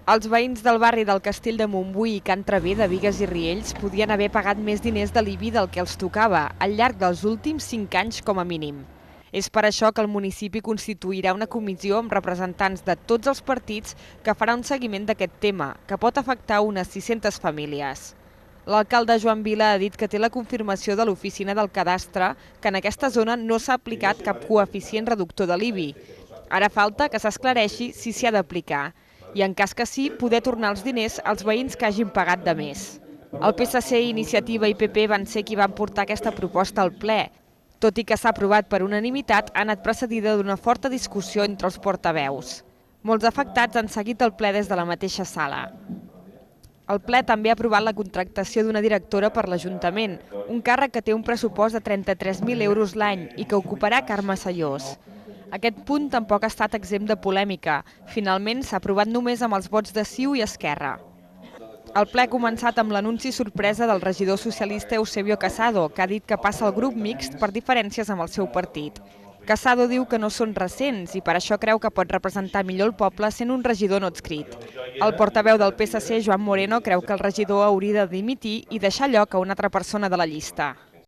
Els veïns del barri del Castell de Montbui i Can Traver de Bigues i Riells podien haver pagat més diners de l'IBI del que els tocava al llarg dels últims 5 anys com a mínim. És per això que el municipi constituirà una comissió amb representants de tots els partits que farà un seguiment d'aquest tema, que pot afectar unes 600 famílies. L'alcalde Joan Vila ha dit que té la confirmació de l'oficina del cadastre que en aquesta zona no s'ha aplicat cap coeficient reductor de l'IBI. Ara falta que s'esclareixi si s'hi ha d'aplicar i, en cas que sí, poder tornar els diners als veïns que hagin pagat de més. El PSC, Iniciativa i PP van ser qui van portar aquesta proposta al ple. Tot i que s'ha aprovat per unanimitat, ha anat precedida d'una forta discussió entre els portaveus. Molts afectats han seguit el ple des de la mateixa sala. El ple també ha aprovat la contractació d'una directora per l'Ajuntament, un càrrec que té un pressupost de 33.000 euros l'any i que ocuparà Carme Sallós. Aquest punt tampoc ha estat exempt de polèmica. Finalment s'ha aprovat només amb els vots de CiU i Esquerra. El ple ha començat amb l'anunci sorpresa del regidor socialista Eusebio Casado, que ha dit que passa al grup mixt per diferències amb el seu partit. Casado diu que no són recents i per això creu que pot representar millor el poble sent un regidor no adscrit. El portaveu del PSC, Joan Moreno, creu que el regidor hauria de dimitir i deixar lloc a una altra persona de la llista.